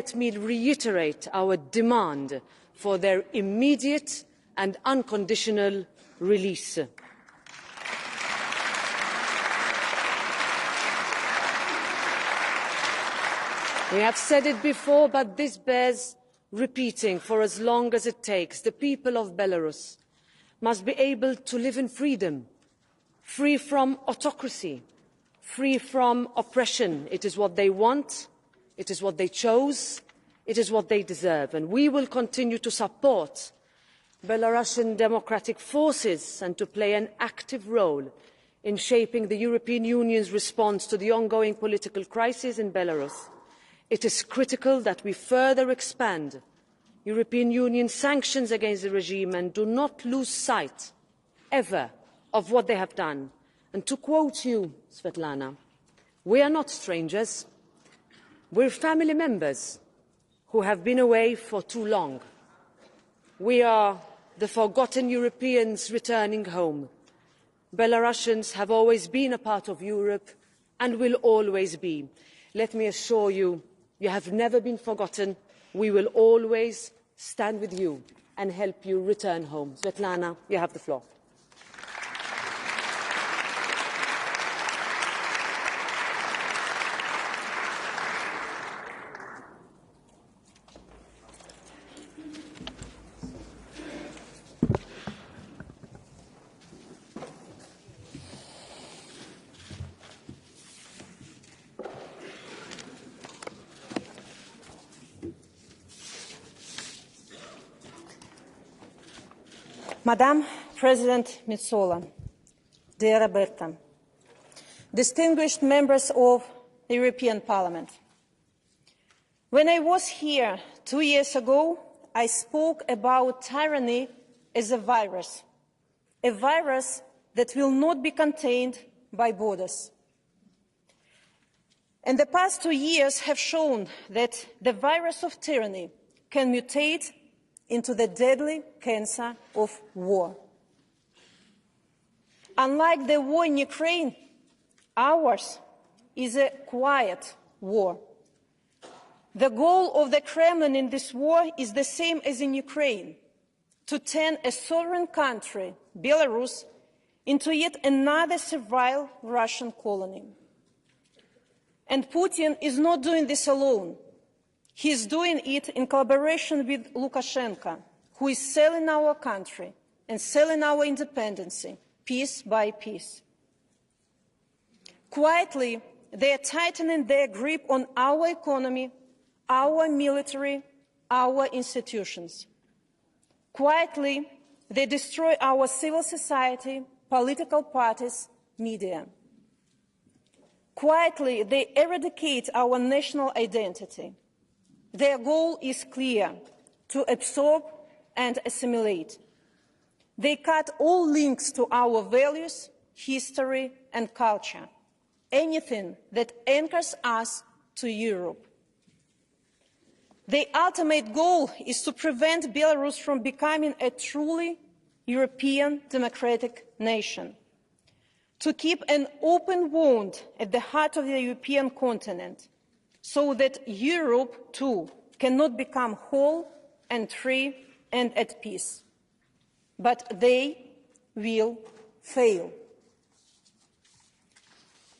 Let me reiterate our demand for their immediate and unconditional release. We have said it before, but this bears repeating for as long as it takes. The people of Belarus must be able to live in freedom, free from autocracy, free from oppression. It is what they want, it is what they chose, it is what they deserve. And we will continue to support Belarusian democratic forces and to play an active role in shaping the European Union's response to the ongoing political crisis in Belarus. It is critical that we further expand European Union sanctions against the regime and do not lose sight, ever, of what they have done. And to quote you, Sviatlana, we are not strangers. We're family members who have been away for too long. We are the forgotten Europeans returning home. Belarusians have always been a part of Europe and will always be. Let me assure you, you have never been forgotten. We will always stand with you and help you return home. Sviatlana, you have the floor. Madam President Metsola, dear Roberta, distinguished members of the European Parliament, when I was here 2 years ago, I spoke about tyranny as a virus that will not be contained by borders. And the past 2 years have shown that the virus of tyranny can mutate into the deadly cancer of war. Unlike the war in Ukraine, ours is a quiet war. The goal of the Kremlin in this war is the same as in Ukraine, to turn a sovereign country, Belarus, into yet another servile Russian colony. And Putin is not doing this alone. He is doing it in collaboration with Lukashenko, who is selling our country and selling our independence piece by piece. Quietly, they are tightening their grip on our economy, our military, our institutions. Quietly, they destroy our civil society, political parties, media. Quietly, they eradicate our national identity. Their goal is clear: to absorb and assimilate. They cut all links to our values, history, and culture, anything that anchors us to Europe. Their ultimate goal is to prevent Belarus from becoming a truly European democratic nation, to keep an open wound at the heart of the European continent, so that Europe, too, cannot become whole and free and at peace. But they will fail.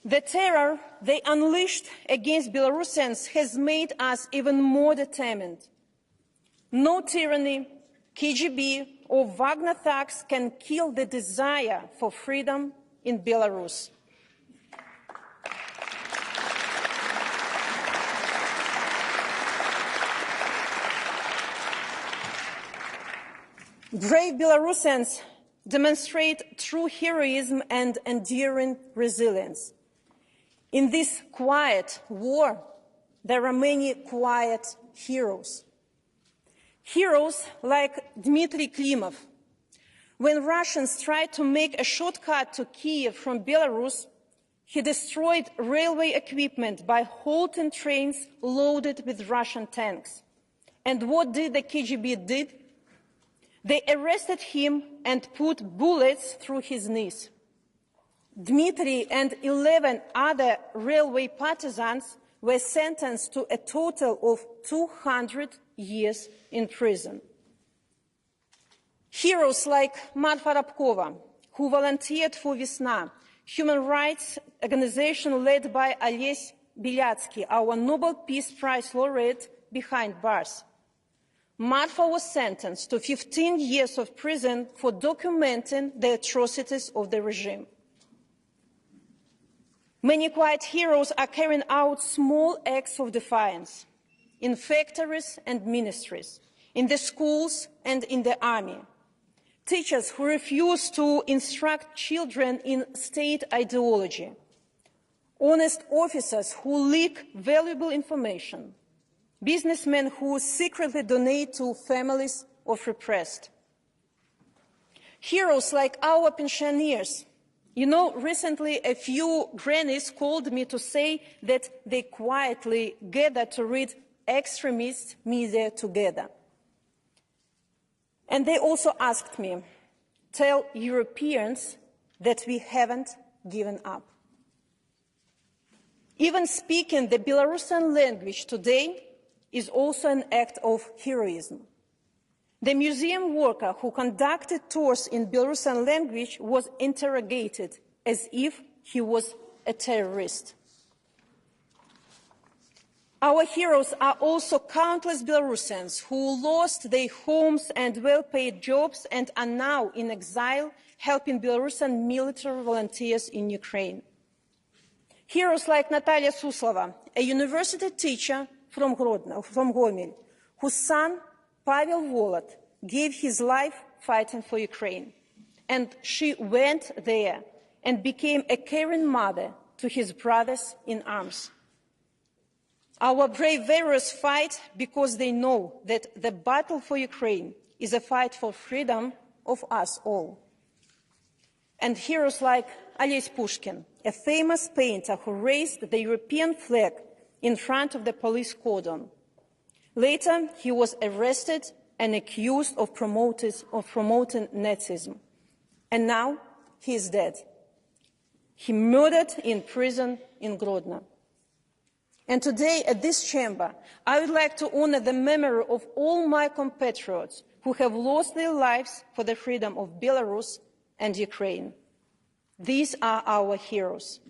The terror they unleashed against Belarusians has made us even more determined. No tyranny, KGB, or Wagner thugs can kill the desire for freedom in Belarus. Brave Belarusians demonstrate true heroism and enduring resilience. In this quiet war, there are many quiet heroes. Heroes like Dmitry Klimov. When Russians tried to make a shortcut to Kiev from Belarus, he destroyed railway equipment by halting trains loaded with Russian tanks. And what did the KGB do? They arrested him and put bullets through his knees. Dmitry and 11 other railway partisans were sentenced to a total of 200 years in prison. Heroes like Marfa Rabkova, who volunteered for Vesna, human rights organization led by Ales Belyatsky, our Nobel Peace Prize laureate, behind bars. Marfa was sentenced to 15 years of prison for documenting the atrocities of the regime. Many quiet heroes are carrying out small acts of defiance in factories and ministries, in the schools and in the army. Teachers who refuse to instruct children in state ideology. Honest officers who leak valuable information. Businessmen who secretly donate to families of repressed. Heroes like our pensioners. You know, recently a few grannies called me to say that they quietly gather to read extremist media together. And they also asked me, tell Europeans that we haven't given up. Even speaking the Belarusian language today is also an act of heroism. The museum worker who conducted tours in Belarusian language was interrogated as if he was a terrorist. Our heroes are also countless Belarusians who lost their homes and well-paid jobs and are now in exile, helping Belarusian military volunteers in Ukraine. Heroes like Natalia Suslova, a university teacher from Gomel, whose son, Pavel Volod, gave his life fighting for Ukraine. And she went there and became a caring mother to his brothers in arms. Our brave warriors fight because they know that the battle for Ukraine is a fight for freedom of us all. And heroes like Ales Pushkin, a famous painter who raised the European flag in front of the police cordon. Later, he was arrested and accused of promoting Nazism. And now he is dead. He murdered in prison in Grodno. And today, at this chamber, I would like to honor the memory of all my compatriots who have lost their lives for the freedom of Belarus and Ukraine. These are our heroes,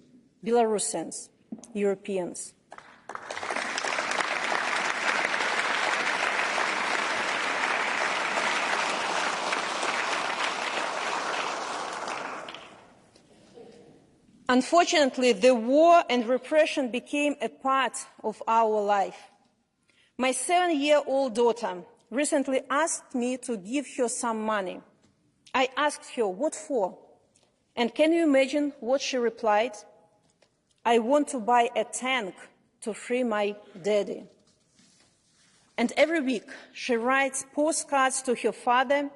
Belarusians, Europeans. Unfortunately, the war and repression became a part of our life. My 7-year-old daughter recently asked me to give her some money. I asked her, what for? And can you imagine what she replied? I want to buy a tank to free my daddy. And every week she writes postcards to her father,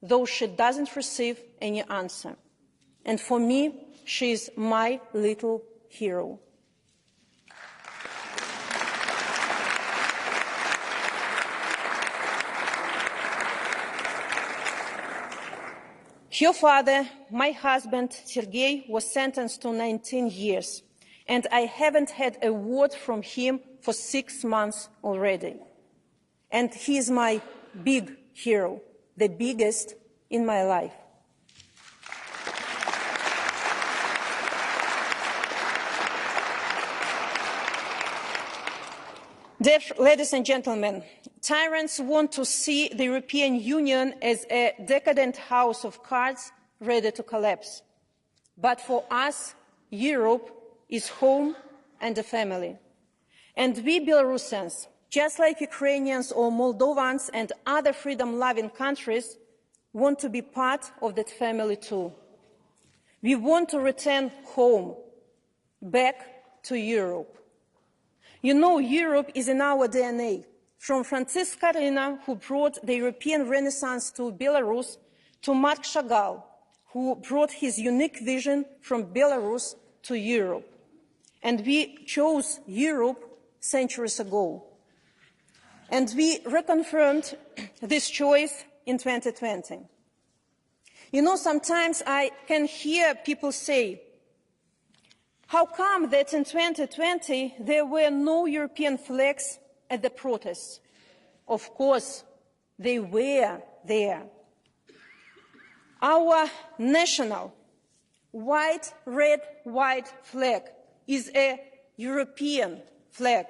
though she doesn't receive any answer. And for me, she is my little hero. Her father, my husband, Sergei, was sentenced to 19 years, and I haven't had a word from him for 6 months already. And he is my big hero, the biggest in my life. Dear ladies and gentlemen, tyrants want to see the European Union as a decadent house of cards ready to collapse. But for us, Europe is home and a family. And we Belarusians, just like Ukrainians or Moldovans and other freedom-loving countries, want to be part of that family too. We want to return home, back to Europe. You know, Europe is in our DNA. From Francis Karina, who brought the European Renaissance to Belarus, to Marc Chagall, who brought his unique vision from Belarus to Europe. And we chose Europe centuries ago. And we reconfirmed this choice in 2020. You know, sometimes I can hear people say, How come that in 2020 there were no European flags at the protests? Of course, they were there. Our national white, red, white flag is a European flag.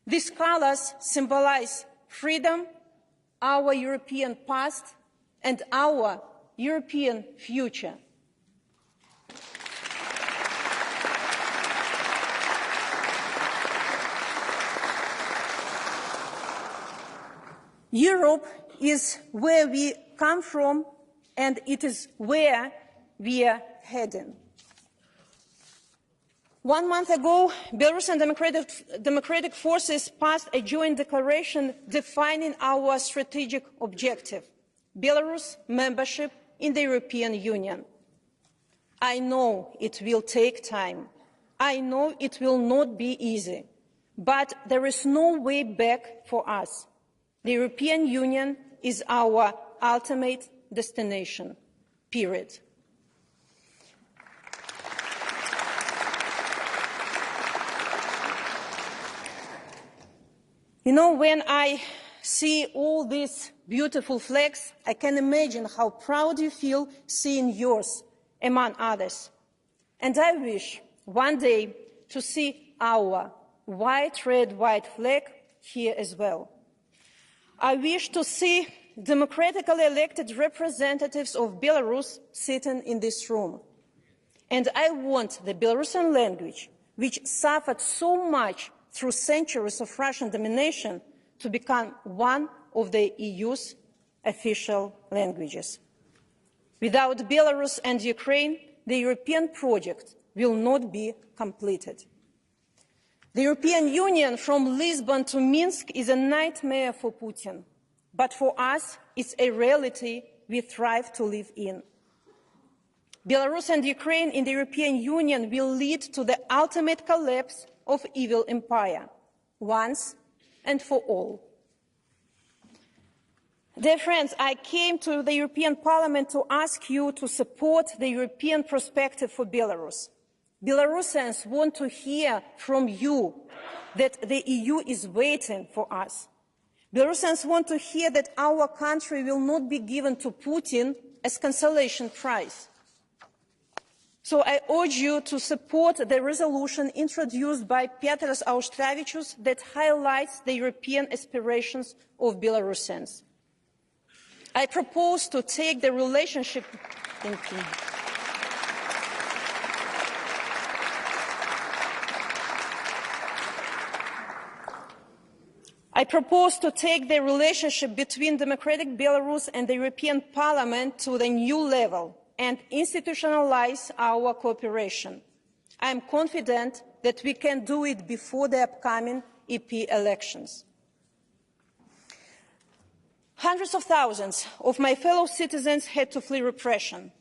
These colors symbolize freedom, our European past, and our European future. Europe is where we come from, and it is where we are heading. 1 month ago, Belarusian democratic forces passed a joint declaration defining our strategic objective, Belarus membership in the European Union. I know it will take time. I know it will not be easy, but there is no way back for us. The European Union is our ultimate destination, period. You know, when I see all these beautiful flags, I can imagine how proud you feel seeing yours among others. And I wish one day to see our white, red, white flag here as well. I wish to see democratically elected representatives of Belarus sitting in this room. And I want the Belarusian language, which suffered so much through centuries of Russian domination, to become one of the EU's official languages. Without Belarus and Ukraine, the European project will not be completed. The European Union from Lisbon to Minsk is a nightmare for Putin, but for us it's a reality we thrive to live in. Belarus and Ukraine in the European Union will lead to the ultimate collapse of evil empire, once and for all. Dear friends, I came to the European Parliament to ask you to support the European perspective for Belarus. Belarusians want to hear from you that the EU is waiting for us. Belarusians want to hear that our country will not be given to Putin as consolation prize. So I urge you to support the resolution introduced by Petras Auštrevičius that highlights the European aspirations of Belarusians. I propose to take the relationship... Thank you. I propose to take the relationship between democratic Belarus and the European Parliament to the new level and institutionalize our cooperation. I am confident that we can do it before the upcoming EP elections. Hundreds of thousands of my fellow citizens had to flee repression.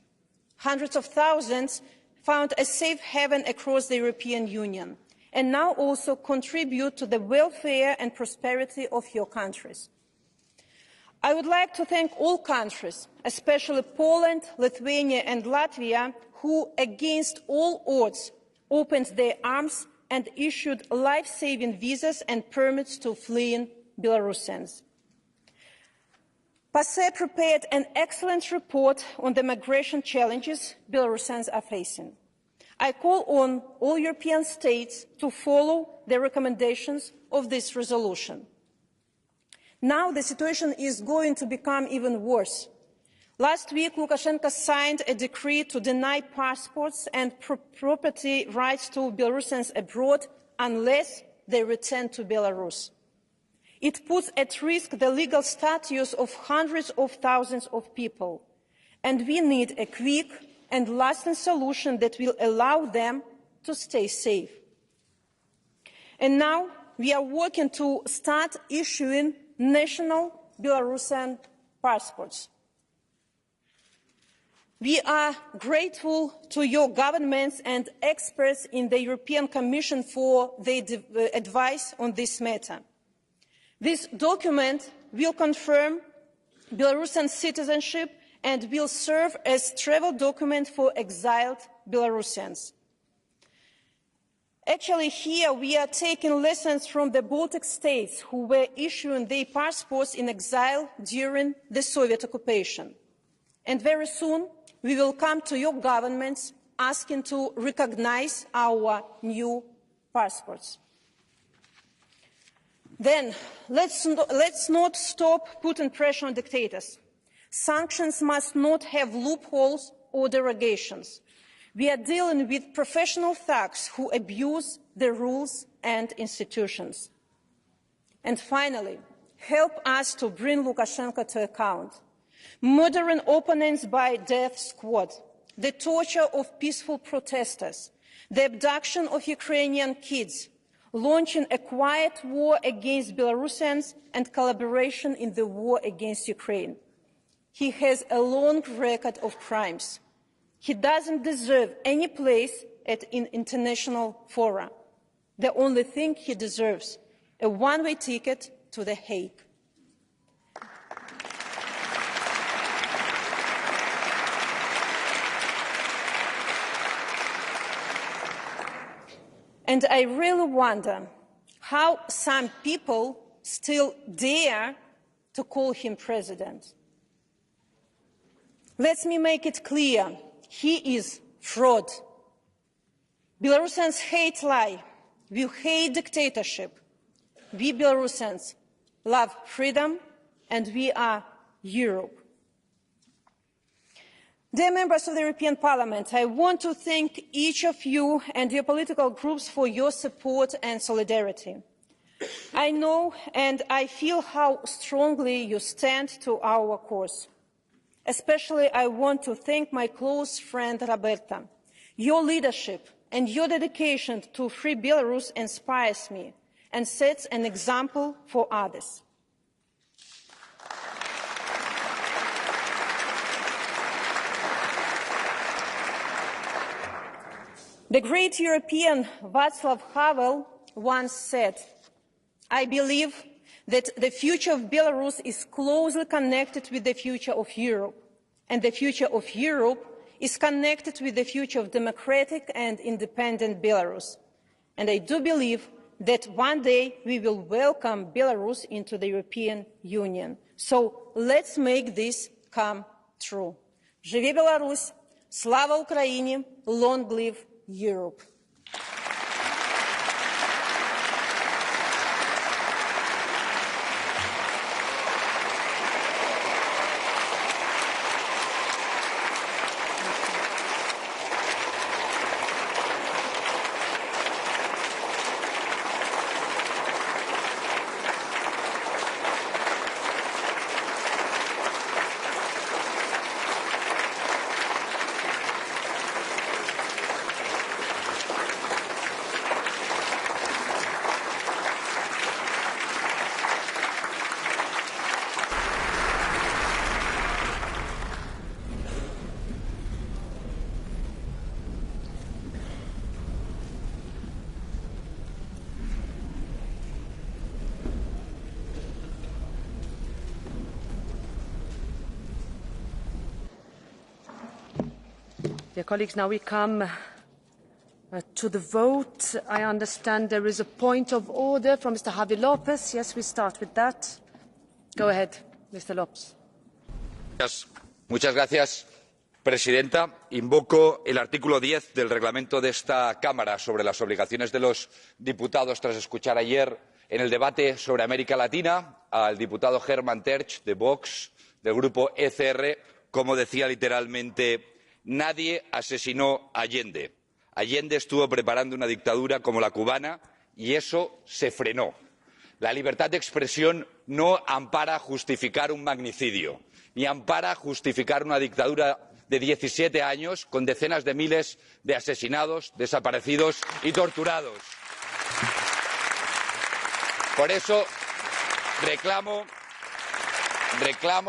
Hundreds of thousands found a safe haven across the European Union, and now also contribute to the welfare and prosperity of your countries. I would like to thank all countries, especially Poland, Lithuania and Latvia, who, against all odds, opened their arms and issued life-saving visas and permits to fleeing Belarusians. PASE prepared an excellent report on the migration challenges Belarusians are facing. I call on all European states to follow the recommendations of this resolution. Now the situation is going to become even worse. Last week, Lukashenko signed a decree to deny passports and property rights to Belarusians abroad unless they return to Belarus. It puts at risk the legal status of hundreds of thousands of people, and we need a quick and lasting solution that will allow them to stay safe. And now we are working to start issuing national Belarusian passports. We are grateful to your governments and experts in the European Commission for their advice on this matter. This document will confirm Belarusian citizenship and will serve as a travel document for exiled Belarusians. Actually, here we are taking lessons from the Baltic states who were issuing their passports in exile during the Soviet occupation. And very soon we will come to your governments asking to recognize our new passports. Then let's not stop putting pressure on dictators. Sanctions must not have loopholes or derogations. We are dealing with professional thugs who abuse the rules and institutions. And finally, help us to bring Lukashenko to account. Murdering opponents by death squad, the torture of peaceful protesters, the abduction of Ukrainian kids, launching a quiet war against Belarusians and collaboration in the war against Ukraine. He has a long record of crimes. He doesn't deserve any place in international fora. The only thing he deserves, a one-way ticket to The Hague. And I really wonder how some people still dare to call him president. Let me make it clear, he is fraud. Belarusians hate lie. We hate dictatorship. We Belarusians love freedom, and we are Europe. Dear members of the European Parliament, I want to thank each of you and your political groups for your support and solidarity. I know and I feel how strongly you stand to our cause. Especially, I want to thank my close friend Roberta. Your leadership and your dedication to free Belarus inspires me and sets an example for others. The great European Václav Havel once said, "I believe that the future of Belarus is closely connected with the future of Europe, and the future of Europe is connected with the future of democratic and independent Belarus. And I do believe that one day we will welcome Belarus into the European Union. So let's make this come true. Живи Беларусь! Слава Украине! Long live Europe!" Dear colleagues, now we come to the vote. I understand there is a point of order from Mr. Javi Lopez. Yes, we start with that. Go ahead, Mr. Lopez. Muchas gracias, presidenta. Invoco el artículo 10 del reglamento de esta Cámara sobre las obligaciones de los diputados tras escuchar ayer en el debate sobre América Latina al diputado Herman Tertsch de Vox, del grupo ECR, como decía literalmente: nadie asesinó a Allende. Allende estuvo preparando una dictadura como la cubana y eso se frenó. La libertad de expresión no ampara justificar un magnicidio, ni ampara justificar una dictadura de 17 años con decenas de miles de asesinados, desaparecidos y torturados. Por eso reclamo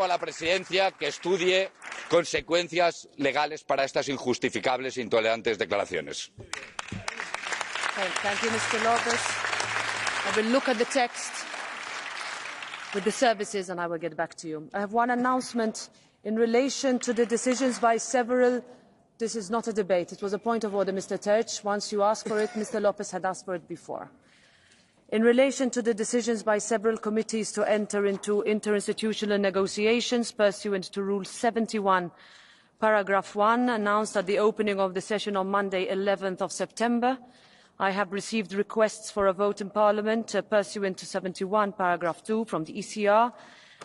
a la presidencia que estudie consecuencias legales para estas injustificables e intolerantes declaraciones. Thank you, Mr. Lopez. I will look at the text with the services and I will get back to you. I have one announcement in relation to the decisions by several This is not a debate. It was a point of order, Mr. Terch. Once you asked for it, Mr. Lopez had asked for it before. In relation to the decisions by several committees to enter into interinstitutional negotiations pursuant to Rule 71, paragraph 1, announced at the opening of the session on Monday, 11th of September, I have received requests for a vote in Parliament pursuant to 71, paragraph 2, from the ECR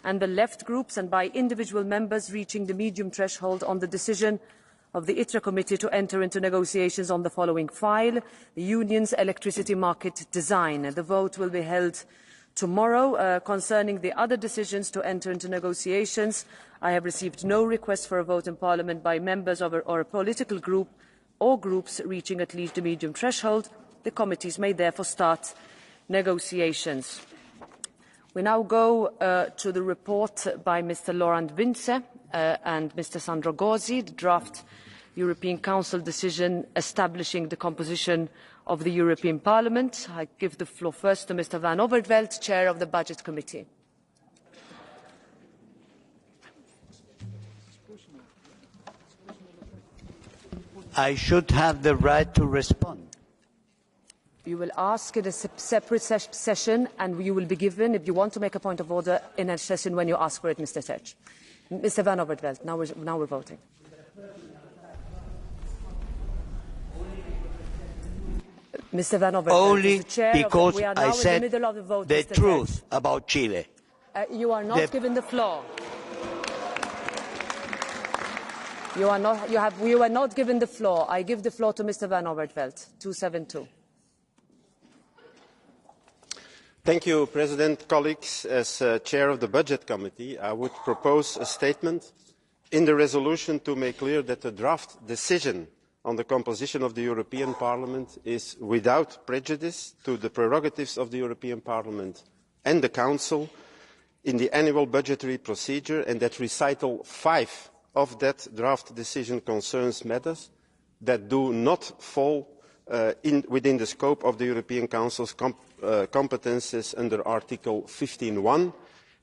and the left groups and by individual members reaching the medium threshold on the decision of the ITRE committee to enter into negotiations on the following file, the Union's electricity market design. The vote will be held tomorrow. Concerning the other decisions to enter into negotiations, I have received no request for a vote in Parliament by members of or a political group or groups reaching at least the medium threshold. The committees may therefore start negotiations. We now go to the report by Mr. Laurent Vince and Mr. Sandro Gozzi, the draft European Council decision establishing the composition of the European Parliament. I give the floor first to Mr. Van Overtveld, Chair of the Budget Committee. I should have the right to respond. You will ask in a separate session, and you will be given, if you want to make a point of order, in a session when you ask for it, Mr. Terch. Mr. Van Overtveld, now we're voting. Mr. Van Overtveld, only because we are now I in said the middle of the vote, the Mr. truth Terch. about Chile. You are not given the floor. You are not given the floor. I give the floor to Mr. Van Overtveld, 272. Thank you, President. Colleagues, as Chair of the Budget Committee, I would propose a statement in the resolution to make clear that the draft decision on the composition of the European Parliament is without prejudice to the prerogatives of the European Parliament and the Council in the annual budgetary procedure, and that recital 5 of that draft decision concerns matters that do not fall within the scope of the European Council's competences under Article 15(1)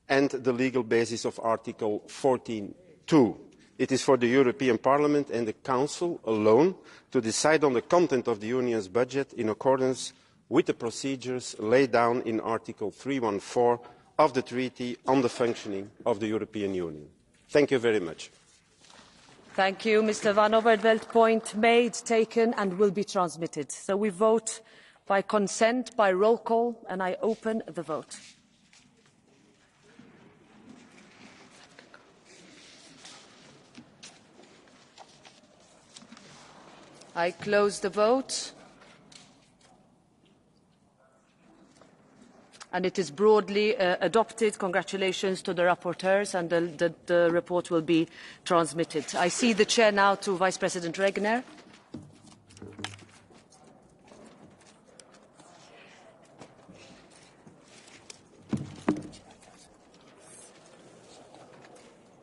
and the legal basis of Article 14(2). It is for the European Parliament and the Council alone to decide on the content of the Union's budget in accordance with the procedures laid down in Article 314 of the Treaty on the Functioning of the European Union. Thank you very much. Thank you, Mr. Van Overtveld. Point made, taken, and will be transmitted. So we vote by consent, by roll call, and I open the vote. I close the vote. And it is broadly adopted. Congratulations to the rapporteurs, and the report will be transmitted. I see the chair now to Vice President Regner.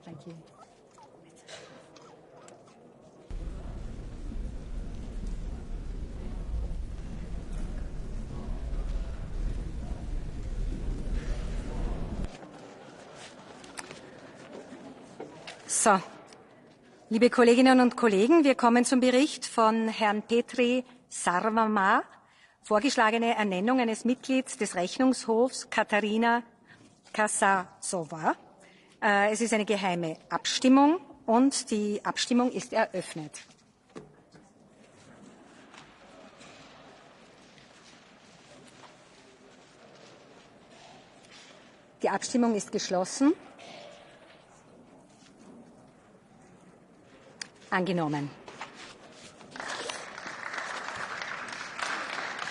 Thank you. So, liebe Kolleginnen und Kollegen, wir kommen zum Bericht von Herrn Petri Sarvamaa, vorgeschlagene Ernennung eines Mitglieds des Rechnungshofs Katarina Kasasova. Es ist eine geheime Abstimmung und die Abstimmung ist eröffnet. Die Abstimmung ist geschlossen. Angenommen.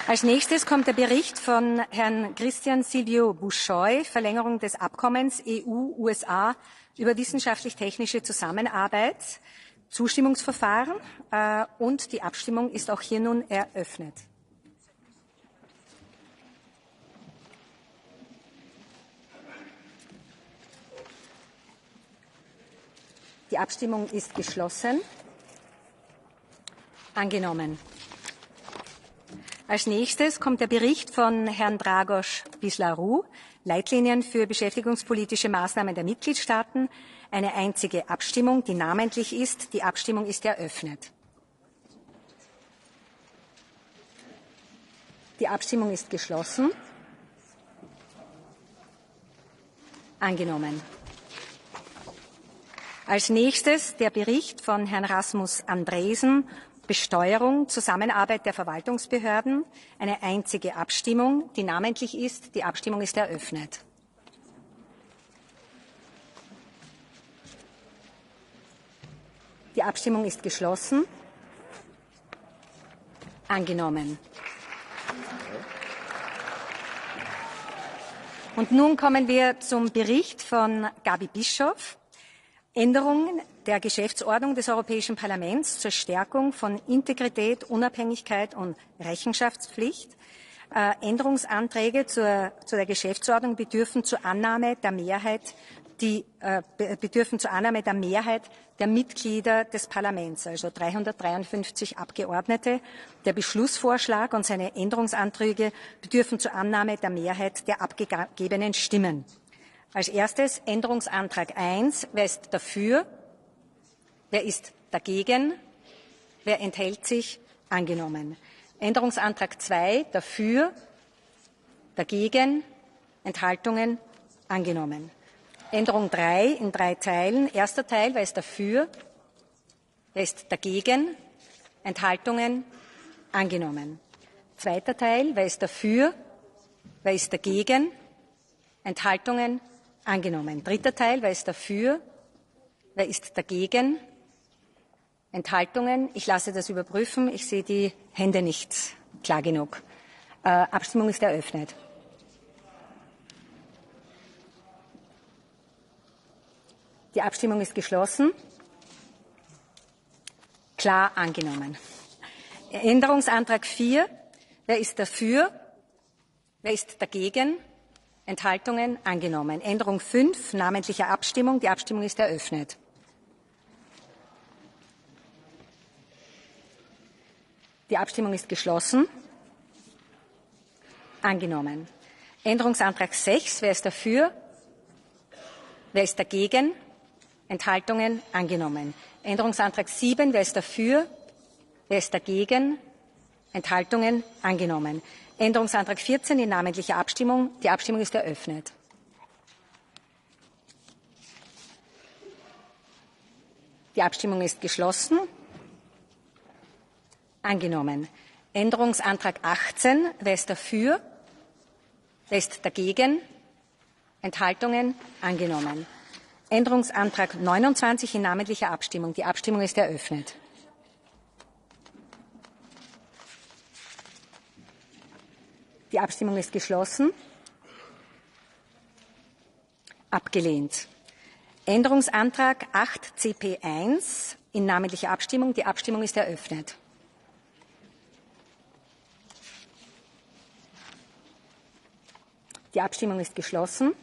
Als nächstes kommt der Bericht von Herrn Christian Silvio Buschoi, Verlängerung des Abkommens EU-USA über wissenschaftlich-technische Zusammenarbeit, Zustimmungsverfahren, und die Abstimmung ist auch hier nun eröffnet. Die Abstimmung ist geschlossen. Angenommen. Als nächstes kommt der Bericht von Herrn Dragoš Bislaru, Leitlinien für beschäftigungspolitische Maßnahmen der Mitgliedstaaten. Eine einzige Abstimmung, die namentlich ist. Die Abstimmung ist eröffnet. Die Abstimmung ist geschlossen. Angenommen. Als nächstes der Bericht von Herrn Rasmus Andresen, Besteuerung, Zusammenarbeit der Verwaltungsbehörden. Eine einzige Abstimmung, die namentlich ist. Die Abstimmung ist eröffnet. Die Abstimmung ist geschlossen. Angenommen. Und nun kommen wir zum Bericht von Gabi Bischof. Änderungen der Geschäftsordnung des Europäischen Parlaments zur Stärkung von Integrität, Unabhängigkeit und Rechenschaftspflicht. Änderungsanträge zu der Geschäftsordnung bedürfen zur Annahme der Mehrheit der Mitglieder des Parlaments, also 353 Abgeordnete. Der Beschlussvorschlag und seine Änderungsanträge bedürfen zur Annahme der Mehrheit der abgegebenen Stimmen. Als erstes Änderungsantrag 1. Wer ist dafür? Wer ist dagegen? Wer enthält sich? Angenommen. Änderungsantrag 2. Dafür? Dagegen? Enthaltungen? Angenommen. Änderung 3 in 3 Teilen. Erster Teil. Wer ist dafür? Wer ist dagegen? Enthaltungen? Angenommen. Zweiter Teil. Wer ist dafür? Wer ist dagegen? Enthaltungen? Angenommen. Dritter Teil. Wer ist dafür? Wer ist dagegen? Enthaltungen? Ich lasse das überprüfen. Ich sehe die Hände nicht klar genug. Abstimmung ist eröffnet. Die Abstimmung ist geschlossen. Klar angenommen. Änderungsantrag 4. Wer ist dafür? Wer ist dagegen? Enthaltungen? Angenommen. Änderung 5. Namentliche Abstimmung. Die Abstimmung ist eröffnet. Die Abstimmung ist geschlossen. Angenommen. Änderungsantrag 6. Wer ist dafür? Wer ist dagegen? Enthaltungen? Angenommen. Änderungsantrag 7. Wer ist dafür? Wer ist dagegen? Enthaltungen? Angenommen. Änderungsantrag 14 in namentlicher Abstimmung. Die Abstimmung ist eröffnet. Die Abstimmung ist geschlossen. Angenommen. Änderungsantrag 18. Wer ist dafür? Wer ist dagegen? Enthaltungen? Angenommen. Änderungsantrag 29 in namentlicher Abstimmung. Die Abstimmung ist eröffnet. Die Abstimmung ist geschlossen. Abgelehnt. Änderungsantrag 8 CP1 in namentlicher Abstimmung. Die Abstimmung ist eröffnet. Die Abstimmung ist geschlossen.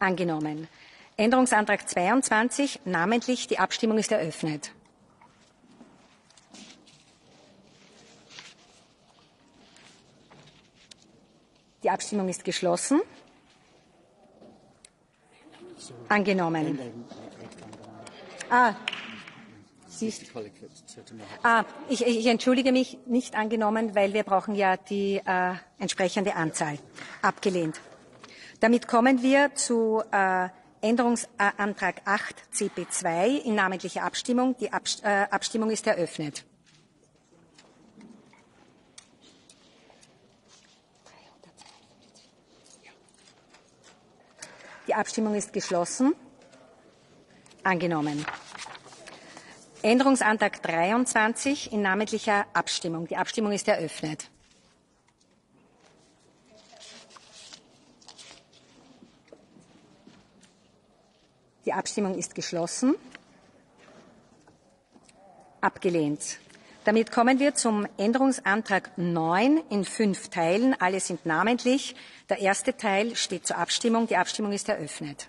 Angenommen. Änderungsantrag 22 namentlich. Die Abstimmung ist eröffnet. Die Abstimmung ist geschlossen. Angenommen. Ich entschuldige mich, nicht angenommen, weil wir brauchen ja die entsprechende Anzahl. Abgelehnt. Damit kommen wir zu Änderungsantrag 8 CP2 in namentlicher Abstimmung. Die Abstimmung ist eröffnet. Die Abstimmung ist geschlossen. Angenommen. Änderungsantrag 23 in namentlicher Abstimmung. Die Abstimmung ist eröffnet. Die Abstimmung ist geschlossen. Abgelehnt. Damit kommen wir zum Änderungsantrag 9 in 5 Teilen. Alle sind namentlich. Der erste Teil steht zur Abstimmung. Die Abstimmung ist eröffnet.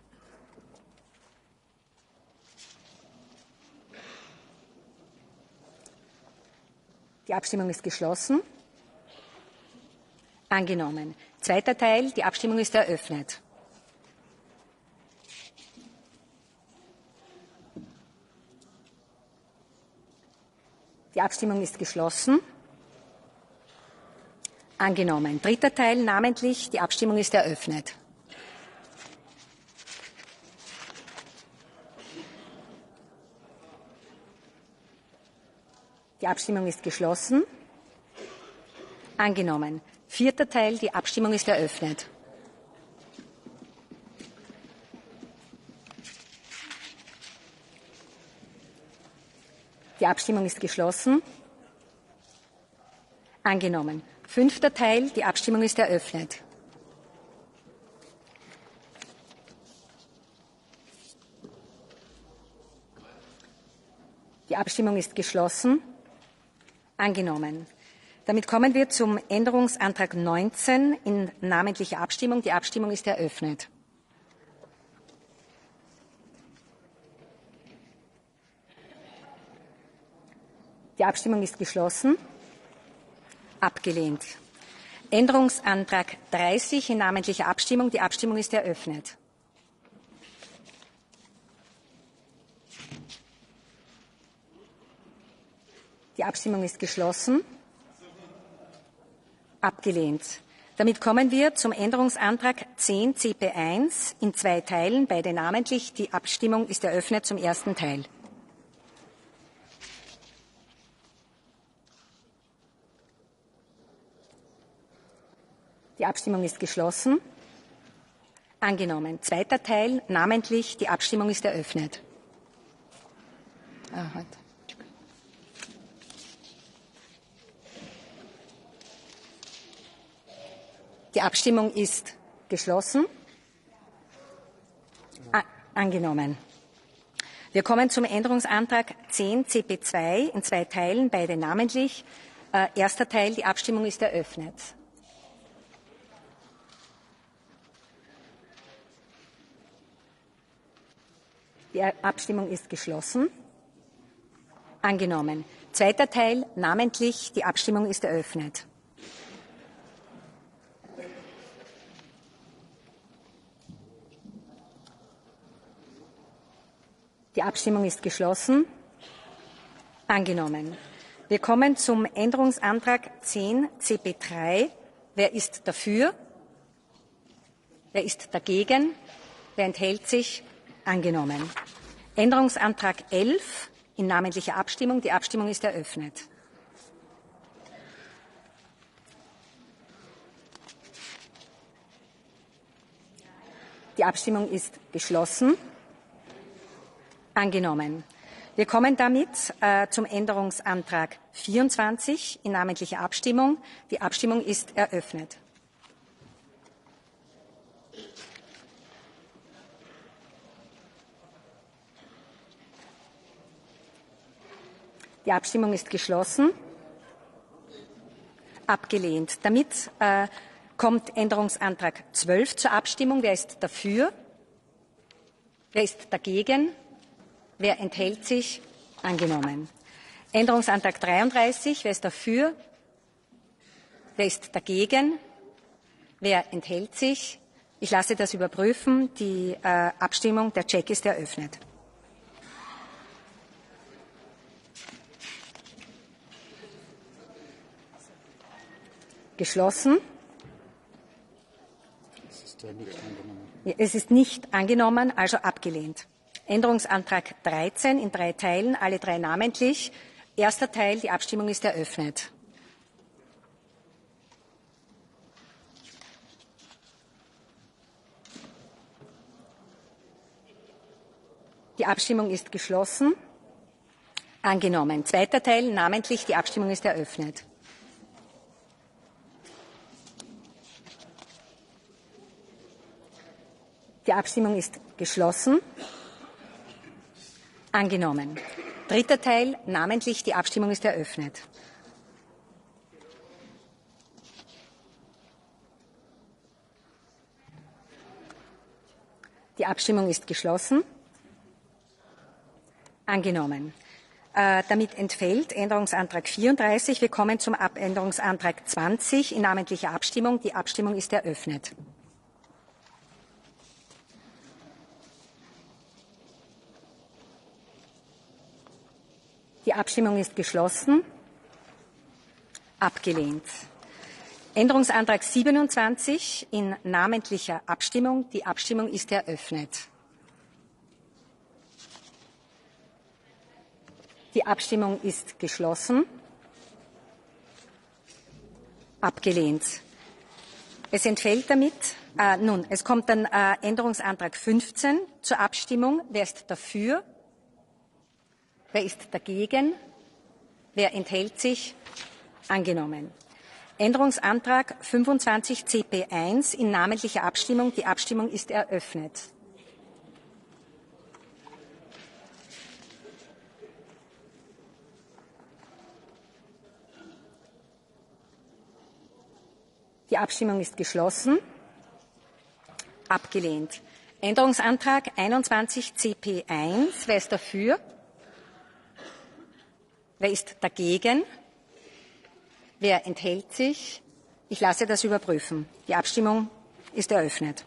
Die Abstimmung ist geschlossen. Angenommen. Zweiter Teil. Die Abstimmung ist eröffnet. Die Abstimmung ist geschlossen. Angenommen. Dritter Teil, namentlich. Die Abstimmung ist eröffnet. Die Abstimmung ist geschlossen. Angenommen. Vierter Teil, die Abstimmung ist eröffnet. Die Abstimmung ist geschlossen. Angenommen. Fünfter Teil, die Abstimmung ist eröffnet. Die Abstimmung ist geschlossen. Angenommen. Damit kommen wir zum Änderungsantrag 19 in namentlicher Abstimmung. Die Abstimmung ist eröffnet. Die Abstimmung ist geschlossen. Abgelehnt. Änderungsantrag 30 in namentlicher Abstimmung. Die Abstimmung ist eröffnet. Die Abstimmung ist geschlossen. Abgelehnt. Damit kommen wir zum Änderungsantrag 10 CP1 in 2 Teilen, beide namentlich. Die Abstimmung ist eröffnet zum ersten Teil. Die Abstimmung ist geschlossen. Angenommen. Zweiter Teil, namentlich. Die Abstimmung ist eröffnet. Die Abstimmung ist geschlossen. Angenommen. Wir kommen zum Änderungsantrag 10 CP2 in 2 Teilen, beide namentlich. Erster Teil, die Abstimmung ist eröffnet. Die Abstimmung ist geschlossen. Angenommen. Zweiter Teil, namentlich. Die Abstimmung ist eröffnet. Die Abstimmung ist geschlossen. Angenommen. Wir kommen zum Änderungsantrag 10 CP3. Wer ist dafür? Wer ist dagegen? Wer enthält sich? Angenommen. Änderungsantrag 11 in namentlicher Abstimmung. Die Abstimmung ist eröffnet. Die Abstimmung ist geschlossen. Angenommen. Wir kommen damit zum Änderungsantrag 24 in namentlicher Abstimmung. Die Abstimmung ist eröffnet. Die Abstimmung ist geschlossen. Abgelehnt. Damit kommt Änderungsantrag 12 zur Abstimmung. Wer ist dafür? Wer ist dagegen? Wer enthält sich? Angenommen. Änderungsantrag 33. Wer ist dafür? Wer ist dagegen? Wer enthält sich? Ich lasse das überprüfen. Die Abstimmung, der Check ist eröffnet. Geschlossen. Es ist nicht angenommen, also abgelehnt. Änderungsantrag 13 in 3 Teilen, alle 3 namentlich. Erster Teil, die Abstimmung ist eröffnet. Die Abstimmung ist geschlossen. Angenommen. Zweiter Teil, namentlich, die Abstimmung ist eröffnet. Die Abstimmung ist geschlossen. Angenommen. Dritter Teil, namentlich, die Abstimmung ist eröffnet. Die Abstimmung ist geschlossen. Angenommen. Damit entfällt Änderungsantrag 34. Wir kommen zum Abänderungsantrag 20 in namentlicher Abstimmung. Die Abstimmung ist eröffnet. Die Abstimmung ist geschlossen. Abgelehnt. Änderungsantrag 27 in namentlicher Abstimmung. Die Abstimmung ist eröffnet. Die Abstimmung ist geschlossen. Abgelehnt. Es entfällt damit, es kommt dann Änderungsantrag 15 zur Abstimmung. Wer ist dafür? Wer ist dagegen? Wer enthält sich? Angenommen. Änderungsantrag 25 CP1 in namentlicher Abstimmung. Die Abstimmung ist eröffnet. Die Abstimmung ist geschlossen. Abgelehnt. Änderungsantrag 21 CP1. Wer ist dafür? Wer ist dagegen? Wer enthält sich? Ich lasse das überprüfen. Die Abstimmung ist eröffnet.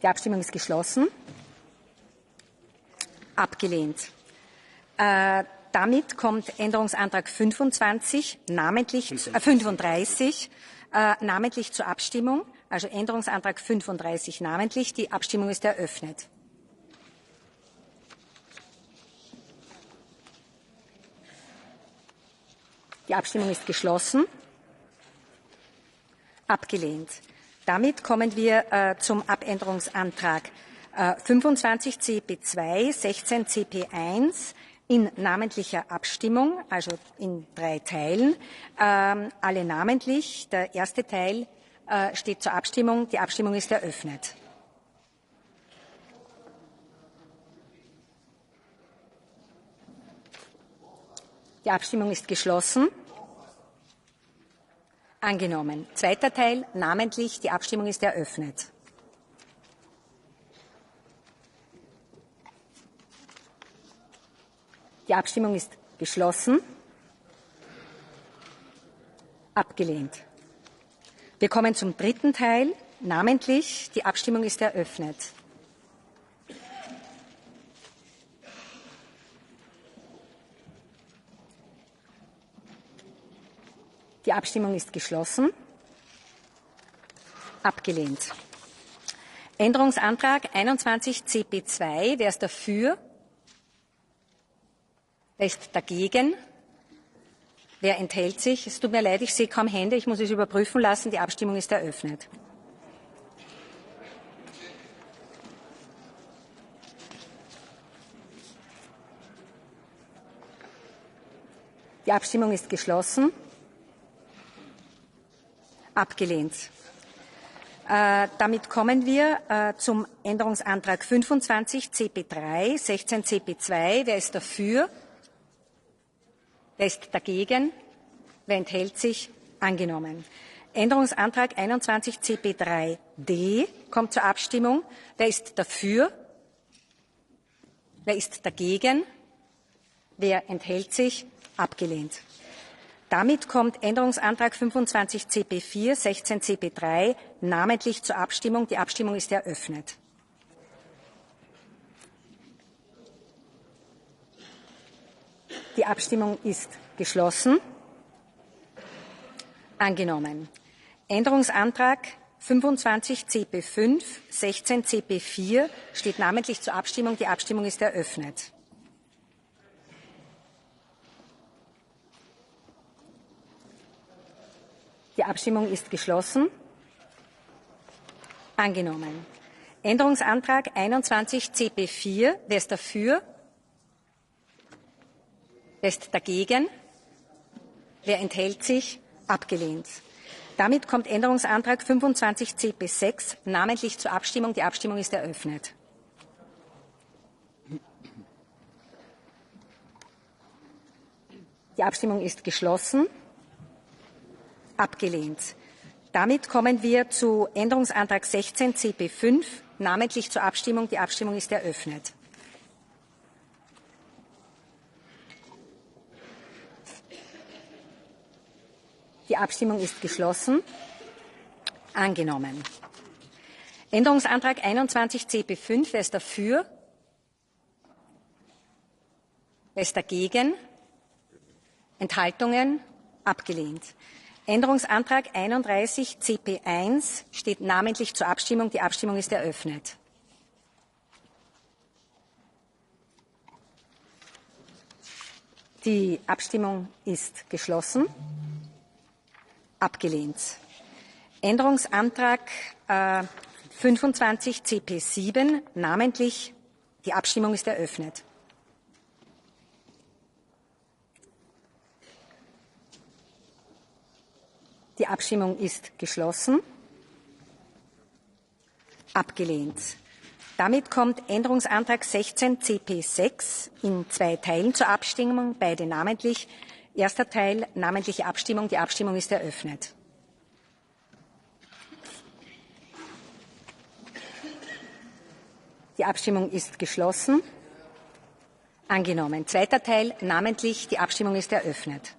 Die Abstimmung ist geschlossen. Abgelehnt. Damit kommt Änderungsantrag 35 namentlich zur Abstimmung. Also Änderungsantrag 35 namentlich. Die Abstimmung ist eröffnet. Die Abstimmung ist geschlossen. Abgelehnt. Damit kommen wir zum Abänderungsantrag 25 CP2, 16 CP1 in namentlicher Abstimmung, also in 3 Teilen. Alle namentlich. Der erste Teil steht zur Abstimmung. Die Abstimmung ist eröffnet. Die Abstimmung ist geschlossen. Angenommen. Zweiter Teil, namentlich. Die Abstimmung ist eröffnet. Die Abstimmung ist geschlossen. Abgelehnt. Wir kommen zum dritten Teil, namentlich. Die Abstimmung ist eröffnet. Die Abstimmung ist geschlossen. Abgelehnt. Änderungsantrag 21 CP2. Wer ist dafür? Wer ist dagegen? Wer enthält sich? Es tut mir leid, ich sehe kaum Hände. Ich muss es überprüfen lassen. Die Abstimmung ist eröffnet. Die Abstimmung ist geschlossen. Abgelehnt. Damit kommen wir zum Änderungsantrag 25 CP3, 16 CP2. Wer ist dafür? Wer ist dagegen? Wer enthält sich? Angenommen. Änderungsantrag 21 CP3D kommt zur Abstimmung. Wer ist dafür? Wer ist dagegen? Wer enthält sich? Abgelehnt. Damit kommt Änderungsantrag 25 CP4, 16 CP3 namentlich zur Abstimmung. Die Abstimmung ist eröffnet. Die Abstimmung ist geschlossen. Angenommen. Änderungsantrag 25 CP5, 16 CP4 steht namentlich zur Abstimmung. Die Abstimmung ist eröffnet. Die Abstimmung ist geschlossen. Angenommen. Änderungsantrag 21 CP4. Wer ist dafür? Wer ist dagegen? Wer enthält sich? Abgelehnt. Damit kommt Änderungsantrag 25 CP6 namentlich zur Abstimmung. Die Abstimmung ist eröffnet. Die Abstimmung ist geschlossen. Abgelehnt. Damit kommen wir zu Änderungsantrag 16 CP5 namentlich zur Abstimmung. Die Abstimmung ist eröffnet. Die Abstimmung ist geschlossen. Angenommen. Änderungsantrag 21 CP5. Wer ist dafür? Wer ist dagegen? Enthaltungen? Abgelehnt. Änderungsantrag 31 CP1 steht namentlich zur Abstimmung. Die Abstimmung ist eröffnet. Die Abstimmung ist geschlossen. Abgelehnt. Änderungsantrag 25 CP7 namentlich. Die Abstimmung ist eröffnet. Die Abstimmung ist geschlossen. Abgelehnt. Damit kommt Änderungsantrag 16 CP6 in 2 Teilen zur Abstimmung, beide namentlich. Erster Teil, namentliche Abstimmung. Die Abstimmung ist eröffnet. Die Abstimmung ist geschlossen. Angenommen. Zweiter Teil, namentlich. Die Abstimmung ist eröffnet.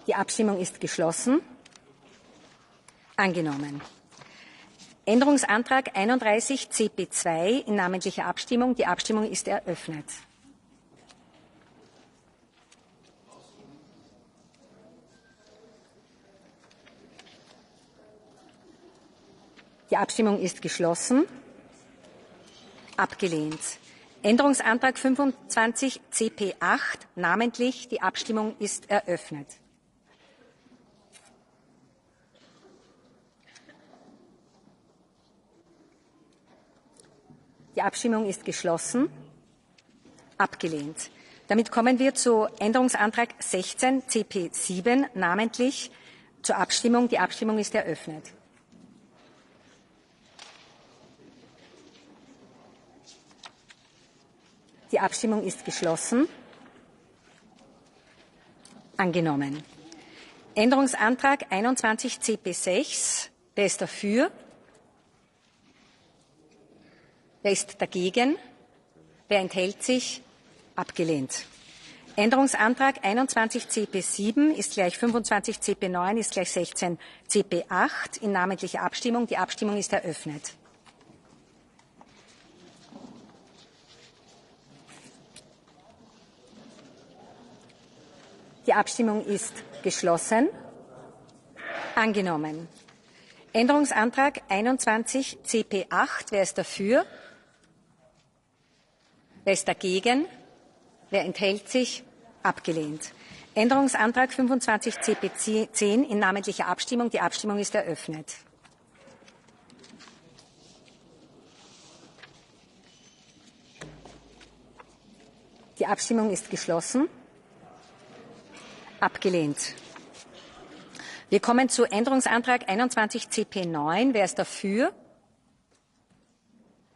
Die Abstimmung ist geschlossen. Angenommen. Änderungsantrag 31 CP2 in namentlicher Abstimmung. Die Abstimmung ist eröffnet. Die Abstimmung ist geschlossen. Abgelehnt. Änderungsantrag 25 CP8 namentlich. Die Abstimmung ist eröffnet. Die Abstimmung ist geschlossen. Abgelehnt. Damit kommen wir zu Änderungsantrag 16 CP7 namentlich zur Abstimmung. Die Abstimmung ist eröffnet. Die Abstimmung ist geschlossen. Angenommen. Änderungsantrag 21 CP6. Wer ist dafür? Wer ist dagegen? Wer enthält sich? Abgelehnt. Änderungsantrag 21 CP7 ist gleich 25 CP9 ist gleich 16 CP8 in namentlicher Abstimmung. Die Abstimmung ist eröffnet. Die Abstimmung ist geschlossen. Angenommen. Änderungsantrag 21 CP8. Wer ist dafür? Wer ist dagegen? Wer enthält sich? Abgelehnt. Änderungsantrag 25 CP10 in namentlicher Abstimmung. Die Abstimmung ist eröffnet. Die Abstimmung ist geschlossen. Abgelehnt. Wir kommen zu Änderungsantrag 21 CP9. Wer ist dafür?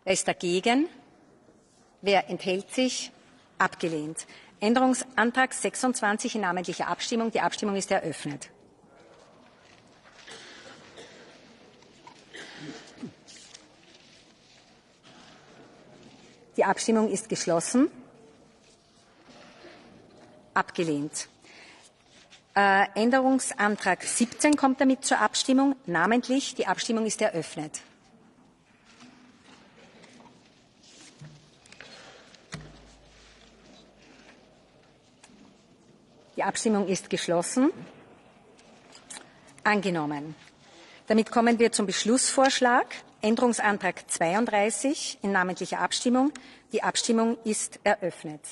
Wer ist dagegen? Wer enthält sich? Abgelehnt. Änderungsantrag 26 in namentlicher Abstimmung. Die Abstimmung ist eröffnet. Die Abstimmung ist geschlossen. Abgelehnt. Änderungsantrag 17 kommt damit zur Abstimmung. Namentlich. Die Abstimmung ist eröffnet. Die Abstimmung ist geschlossen. Angenommen. Damit kommen wir zum Beschlussvorschlag. Änderungsantrag 32 in namentlicher Abstimmung. Die Abstimmung ist eröffnet.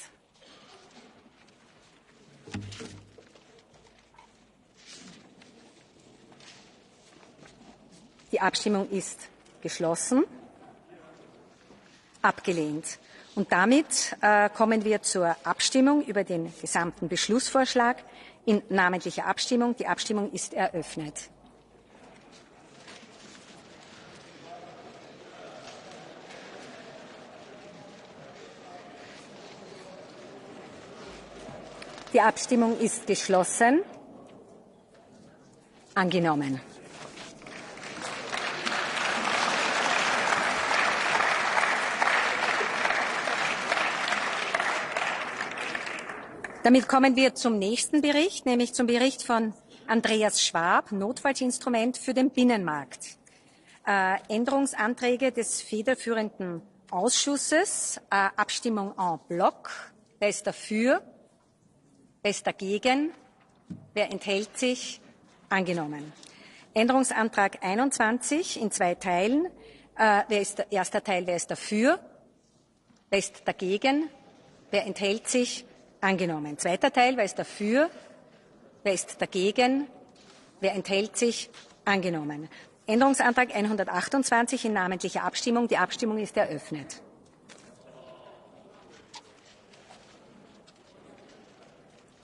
Die Abstimmung ist geschlossen. Abgelehnt. Und damit kommen wir zur Abstimmung über den gesamten Beschlussvorschlag in namentlicher Abstimmung. Die Abstimmung ist eröffnet. Die Abstimmung ist geschlossen. Angenommen. Damit kommen wir zum nächsten Bericht, nämlich zum Bericht von Andreas Schwab, Notfallsinstrument für den Binnenmarkt. Änderungsanträge des federführenden Ausschusses. Abstimmung en bloc. Wer ist dafür? Wer ist dagegen? Wer enthält sich? Angenommen. Änderungsantrag 21 in 2 Teilen. Erster Teil, wer ist dafür? Wer ist dagegen? Wer enthält sich? Angenommen. Zweiter Teil, wer ist dafür? Wer ist dagegen? Wer enthält sich? Angenommen. Änderungsantrag 128 in namentlicher Abstimmung. Die Abstimmung ist eröffnet.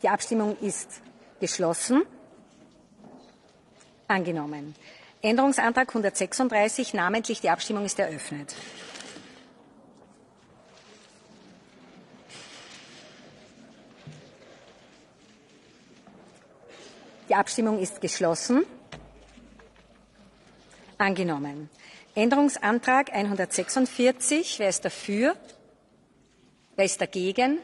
Die Abstimmung ist geschlossen. Angenommen. Änderungsantrag 136 namentlich. Die Abstimmung ist eröffnet. Die Abstimmung ist geschlossen. Angenommen. Änderungsantrag 146. Wer ist dafür? Wer ist dagegen?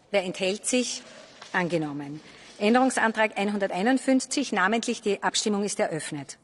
Wer enthält sich? Angenommen. Änderungsantrag 151. Namentlich. Die Abstimmung ist eröffnet.